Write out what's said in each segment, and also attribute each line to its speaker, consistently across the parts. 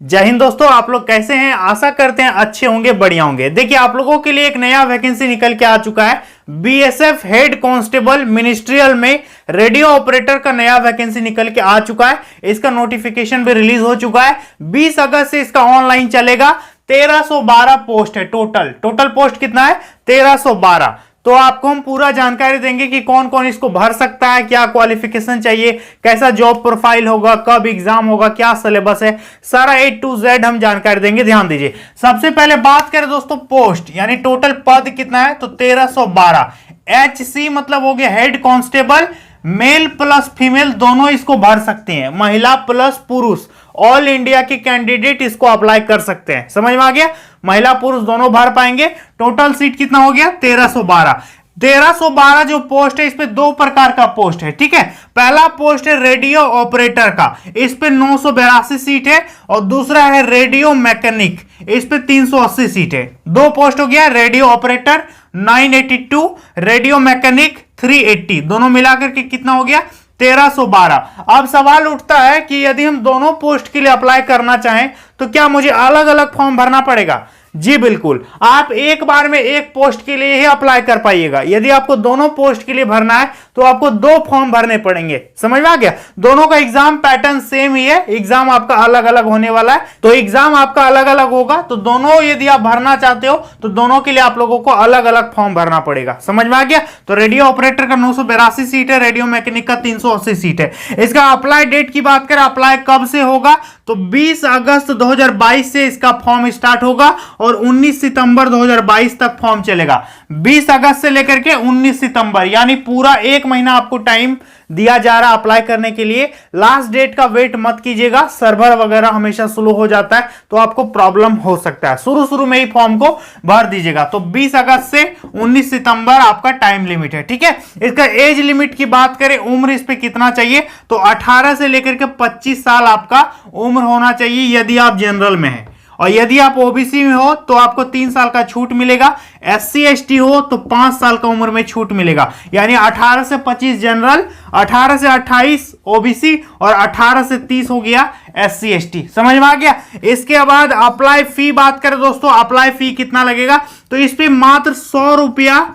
Speaker 1: जय हिंद दोस्तों, आप लोग कैसे हैं? आशा करते हैं अच्छे होंगे, बढ़िया होंगे। देखिए, आप लोगों के लिए एक नया वैकेंसी निकल के आ चुका है। बीएसएफ हेड कांस्टेबल मिनिस्ट्रियल में रेडियो ऑपरेटर का नया वैकेंसी निकल के आ चुका है। इसका नोटिफिकेशन भी रिलीज हो चुका है। 20 अगस्त से इसका ऑनलाइन चलेगा। 1312 पोस्ट है टोटल पोस्ट कितना है? 1312। तो आपको हम पूरा जानकारी देंगे कि कौन कौन इसको भर सकता है, क्या क्वालिफिकेशन चाहिए, कैसा जॉब प्रोफाइल होगा, कब एग्जाम होगा, क्या सिलेबस है, सारा A to Z हम जानकारी देंगे। ध्यान दीजिए। सबसे पहले बात करें दोस्तों पोस्ट यानी टोटल पद कितना है, तो 1312। HC मतलब हो गया head constable. Male plus female दोनों इसको भर सकते हैं, महिला प्लस पुरुष। ऑल इंडिया के कैंडिडेट इसको अप्लाई कर सकते हैं। समझ में आ गया? महिला पुरुष दोनों भर पाएंगे। टोटल सीट कितना हो गया? 1312। 1312 जो पोस्ट है, इस पे दो प्रकार का पोस्ट है। ठीक है, पहला पोस्ट है रेडियो ऑपरेटर का, इस पे 982 सीट है। और दूसरा है रेडियो मैकेनिक, इस पे 380 सीट है। दो पोस्ट हो गया, रेडियो ऑपरेटर 982, रेडियो मैकेनिक 380, दोनों मिलाकर के कितना हो गया? 1312। अब सवाल उठता है कि यदि हम दोनों पोस्ट के लिए अप्लाई करना चाहें तो क्या मुझे अलग अलग फॉर्म भरना पड़ेगा? जी बिल्कुल, आप एक बार में एक पोस्ट के लिए ही अप्लाई कर पाइएगा। यदि आपको दोनों पोस्ट के लिए भरना है तो आपको दो फॉर्म भरने पड़ेंगे। समझ में आ गया? दोनों का एग्जाम पैटर्न सेम ही है, एग्जाम आपका अलग अलग होने वाला है। तो एग्जाम आपका अलग अलग होगा, तो दोनों यदि आप भरना चाहते हो तो दोनों के लिए आप लोगों को अलग अलग फॉर्म भरना पड़ेगा। समझ में आ गया? तो रेडियो ऑपरेटर का 982 सीट है, रेडियो मैकेनिक का 380 सीट है। इसका अप्लाई डेट की बात करें, अप्लाई कब से होगा, तो 20 अगस्त 2022 से इसका फॉर्म स्टार्ट होगा और 19 सितंबर 2022 तक फॉर्म चलेगा। 20 अगस्त से लेकर के 19 सितंबर यानी पूरा एक महीना आपको टाइम दिया जा रहा है अप्लाई करने के लिए। लास्ट डेट का वेट मत कीजिएगा, सर्वर वगैरह हमेशा स्लो हो जाता है तो आपको प्रॉब्लम हो सकता है। शुरू में ही फॉर्म को भर दीजिएगा। तो 20 अगस्त से 19 सितंबर आपका टाइम लिमिट है। ठीक है, इसका एज लिमिट की बात करें, उम्र इस पे कितना चाहिए, तो 18 से लेकर के 25 साल आपका उम्र होना चाहिए यदि आप जनरल में है। और यदि आप ओबीसी में हो तो आपको 3 साल का छूट मिलेगा। SC ST हो तो 5 साल का उम्र में छूट मिलेगा। यानी 18 से 25 जनरल, 18 से 28 ओबीसी और 18 से 30 हो गया SC ST। समझ में आ गया? इसके बाद अप्लाई फी बात करें दोस्तों, अप्लाई फी कितना लगेगा, तो इस पे मात्र 100 रुपया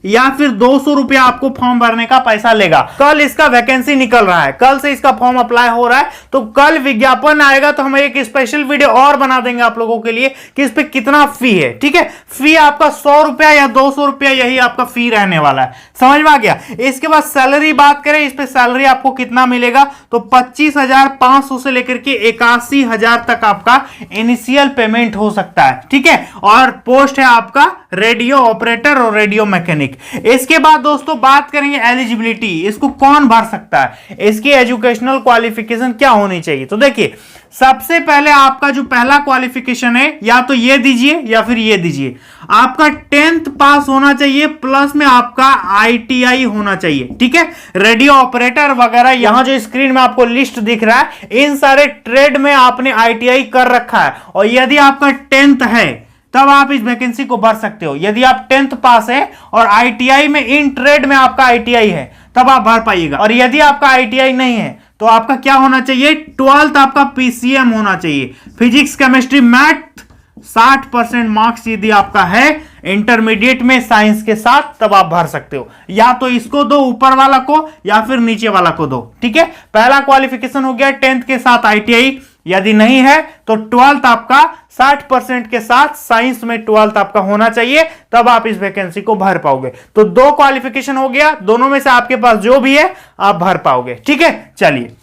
Speaker 1: या फिर 200 रुपया आपको फॉर्म भरने का पैसा लेगा। कल इसका वैकेंसी निकल रहा है, कल से इसका फॉर्म अप्लाई हो रहा है। तो कल विज्ञापन आएगा तो हम एक स्पेशल वीडियो और बना देंगे आप लोगों के लिए कि इस पे कितना फी है। ठीक है, फी आपका 100 रुपया या 200 रुपया, यही आपका फी रहने वाला है। समझ में आ गया? इसके बाद सैलरी बात करें, इस पे सैलरी आपको कितना मिलेगा, तो 25,500 से लेकर के 81,000 तक आपका इनिशियल पेमेंट हो सकता है। ठीक है, और पोस्ट है आपका रेडियो ऑपरेटर और रेडियो मैकेनिक। इसके बाद दोस्तों बात करेंगे एलिजिबिलिटी, इसको कौन भर सकता है, इसकी एजुकेशनल क्वालिफिकेशन क्या होनी चाहिए। तो देखिए, सबसे पहले आपका जो पहला क्वालिफिकेशन है, या तो ये दीजिए या फिर ये दीजिए। आपका 10th पास होना चाहिए, प्लस में आपका ITI होना चाहिए। ठीक है, रेडियो ऑपरेटर वगैरह, यहां जो स्क्रीन में आपको लिस्ट दिख रहा है, इन सारे ट्रेड में आपने ITI कर रखा है। और यदि आपका 10th है तब आप इस वैकेंसी को भर सकते हो। यदि आप 10th पास है और ITI में, इन ट्रेड में आपका ITI है, तब आप भर पाइएगा। और यदि आपका ITI नहीं है तो आपका क्या होना चाहिए, 12th आपका PCM होना चाहिए, फिजिक्स केमिस्ट्री मैथ 60% मार्क्स यदि आपका है इंटरमीडिएट में साइंस के साथ, तब आप भर सकते हो। या तो इसको दो ऊपर वाला को या फिर नीचे वाला को दो। ठीक है, पहला क्वालिफिकेशन हो गया 10th के साथ ITI। यदि नहीं है तो 12th आपका 60% के साथ साइंस में 12th आपका होना चाहिए, तब आप इस वैकेंसी को भर पाओगे। तो दो क्वालिफिकेशन हो गया, दोनों में से आपके पास जो भी है आप भर पाओगे। ठीक है, चलिए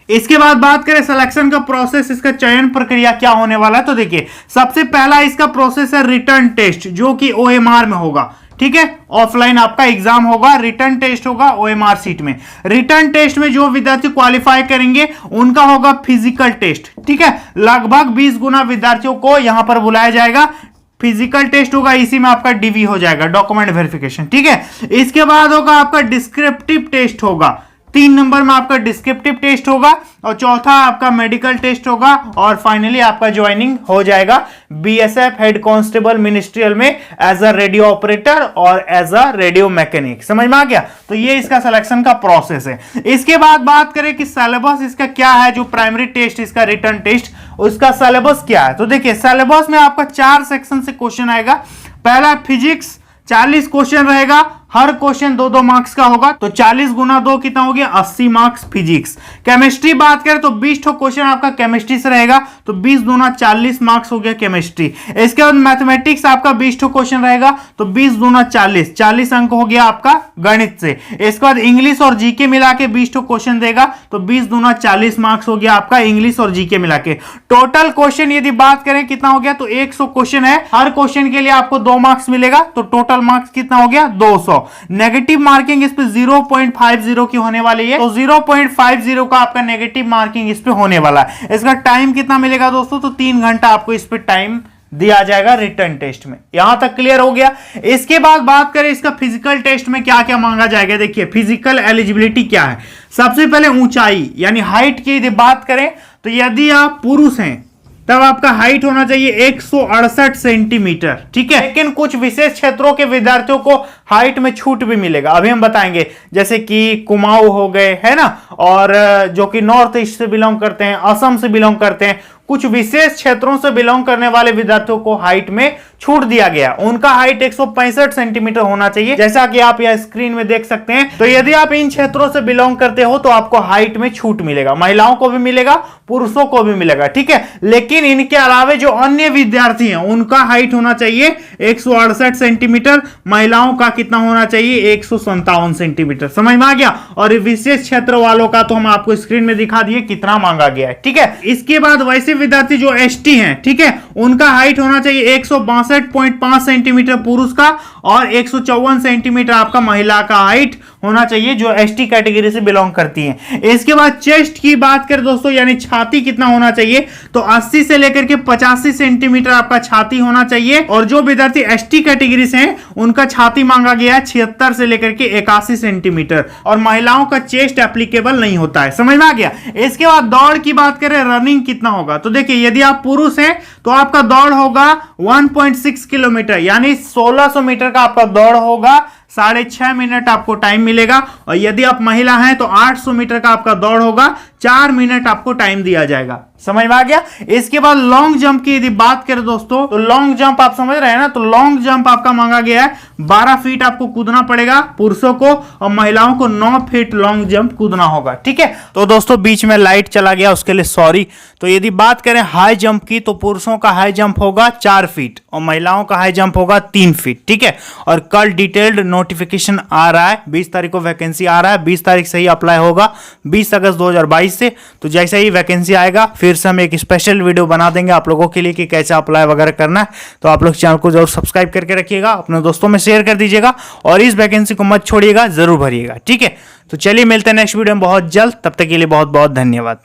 Speaker 1: इसके बाद बात करें सिलेक्शन का प्रोसेस, इसका चयन प्रक्रिया क्या होने वाला है। तो देखिए, सबसे पहला इसका प्रोसेस है रिटर्न टेस्ट, जो कि OMR में होगा। ठीक है, ऑफलाइन आपका एग्जाम होगा, रिटर्न टेस्ट होगा OMR सीट में। रिटर्न टेस्ट में जो विद्यार्थी क्वालिफाई करेंगे उनका होगा फिजिकल टेस्ट। ठीक है, लगभग 20 गुना विद्यार्थियों को यहां पर बुलाया जाएगा। फिजिकल टेस्ट होगा, इसी में आपका DV हो जाएगा, डॉक्यूमेंट वेरिफिकेशन। ठीक है, इसके बाद होगा आपका डिस्क्रिप्टिव टेस्ट होगा। 3 नंबर में आपका डिस्क्रिप्टिव टेस्ट होगा और चौथा आपका मेडिकल टेस्ट होगा और फाइनली आपका ज्वाइनिंग हो जाएगा बीएसएफ हेड कांस्टेबल मिनिस्ट्रियल में एज अ रेडियो ऑपरेटर और एज अ रेडियो मैकेनिक। समझ में आ गया? तो ये इसका सिलेक्शन का प्रोसेस है। इसके बाद बात करें कि सिलेबस इसका क्या है, जो प्राइमरी टेस्ट इसका रिटन टेस्ट उसका सिलेबस क्या है। तो देखिए सिलेबस में आपका 4 सेक्शन से क्वेश्चन आएगा। पहला फिजिक्स 40 क्वेश्चन रहेगा, हर क्वेश्चन 2-2 मार्क्स का होगा, तो 40 गुना 2 कितना हो गया 80 मार्क्स फिजिक्स। केमिस्ट्री बात करें तो 20 क्वेश्चन आपका केमिस्ट्री से रहेगा, तो 20 दूना 40 मार्क्स हो गया केमिस्ट्री। इसके बाद मैथमेटिक्स आपका 20 क्वेश्चन रहेगा, तो 20 दूना 40 अंक हो गया आपका गणित से। इसके बाद इंग्लिश और जीके मिला के 20 क्वेश्चन देगा, तो 20 दूना 40 मार्क्स हो गया आपका इंग्लिश और जीके मिला के। टोटल क्वेश्चन यदि बात करें कितना हो गया, तो 100 क्वेश्चन है, हर क्वेश्चन के लिए आपको 2 मार्क्स मिलेगा, तो टोटल मार्क्स कितना हो गया 200। नेगेटिव मार्किंग इस पे 0.50 की होने वाली है, तो 0.50 का आपका नेगेटिव मार्किंग इस पे होने वाला है। इसका टाइम कितना मिलेगा दोस्तों, तो 3 घंटा आपको इस पे टाइम दिया जाएगा रिटर्न टेस्ट में। यहां तक क्लियर हो गया। इसके बाद बात करें इसका फिजिकल टेस्ट में क्या क्या मांगा जाएगा। देखिए फिजिकल एलिजिबिलिटी क्या है। सबसे पहले ऊंचाई यानी हाइट की यदि बात करें तो यदि आप पुरुष हैं तब आपका हाइट होना चाहिए 168 सेंटीमीटर, ठीक है। लेकिन कुछ विशेष क्षेत्रों के विद्यार्थियों को हाइट में छूट भी मिलेगा, अभी हम बताएंगे, जैसे कि कुमाऊं हो गए है ना, और जो कि नॉर्थ ईस्ट से बिलोंग करते हैं, असम से बिलोंग करते हैं, कुछ विशेष क्षेत्रों से बिलोंग करने वाले विद्यार्थियों को हाइट में छूट दिया गया। उनका हाइट 165 सेंटीमीटर होना चाहिए, जैसा कि आप यह स्क्रीन में देख सकते हैं। तो यदि आप इन क्षेत्रों से बिलोंग करते हो तो आपको हाइट में छूट मिलेगा, महिलाओं को भी मिलेगा, पुरुषों को भी मिलेगा, ठीक है। लेकिन इनके अलावा जो अन्य विद्यार्थी हैं उनका हाइट होना चाहिए 168 सेंटीमीटर, महिलाओं का कितना होना चाहिए 157 सेंटीमीटर। समझ में आ गया? और विशेष क्षेत्र वालों का तो हम आपको स्क्रीन में दिखा दिए कितना मांगा गया है, ठीक है। इसके बाद वैसे विद्यार्थी जो एसटी हैं, ठीक है, उनका हाइट होना चाहिए 162.5 सेंटीमीटर पुरुष का और 154 सेंटीमीटर आपका महिला का हाइट होना चाहिए जो एसटी कैटेगरी से बिलोंग करती हैं। इसके बाद चेस्ट की बात करें दोस्तों, यानी छाती कितना होना चाहिए, तो 80 से लेकर के 85 सेंटीमीटर आपका छाती होना चाहिए। और जो विद्यार्थी एसटी कैटेगरी से हैं उनका छाती मांगा गया है 76 से लेकर के 81 सेंटीमीटर, और महिलाओं का चेस्ट एप्लीकेबल नहीं होता है। समझ में आ गया? इसके बाद दौड़ की बात करें, रनिंग कितना होगा, तो देखिए यदि आप पुरुष हैं तो आपका दौड़ होगा 1.6 किलोमीटर, यानी 1600 मीटर का आपका दौड़ होगा, 6.5 मिनट आपको टाइम मिलेगा। और यदि आप महिला हैं तो 800 मीटर का आपका दौड़ होगा, 4 मिनट आपको टाइम दिया जाएगा। समझ में आ गया? इसके बाद लॉन्ग जंप की यदि बात करें दोस्तों, तो लॉन्ग जंप आप समझ रहे हैं ना, तो लॉन्ग जंप आपका मांगा गया है 12 फीट आपको कूदना पड़ेगा पुरुषों को, और महिलाओं को 9 फीट लॉन्ग जंप कूदना होगा, ठीक है। तो दोस्तों बीच में लाइट चला गया, उसके लिए सॉरी। तो यदि बात करें हाई जंप की, तो पुरुषों का हाई जंप होगा 4 फीट और महिलाओं का हाई जंप होगा 3 फीट, ठीक है। और कल डिटेल्ड नोटिफिकेशन आ रहा है, 20 तारीख को वैकेंसी आ रहा है, 20 तारीख से ही अप्लाई होगा, 20 अगस्त 2022 से। तो जैसे ही वैकेंसी आएगा फिर से हम एक स्पेशल वीडियो बना देंगे आप लोगों के लिए कि कैसे अप्लाई वगैरह करना है। तो आप लोग चैनल को जरूर सब्सक्राइब करके रखिएगा, अपने दोस्तों में शेयर कर दीजिएगा और इस वैकेंसी को मत छोड़िएगा, जरूर भरिएगा, ठीक है। तो चलिए मिलते हैं नेक्स्ट वीडियो में बहुत जल्द, तब तक के लिए बहुत बहुत धन्यवाद।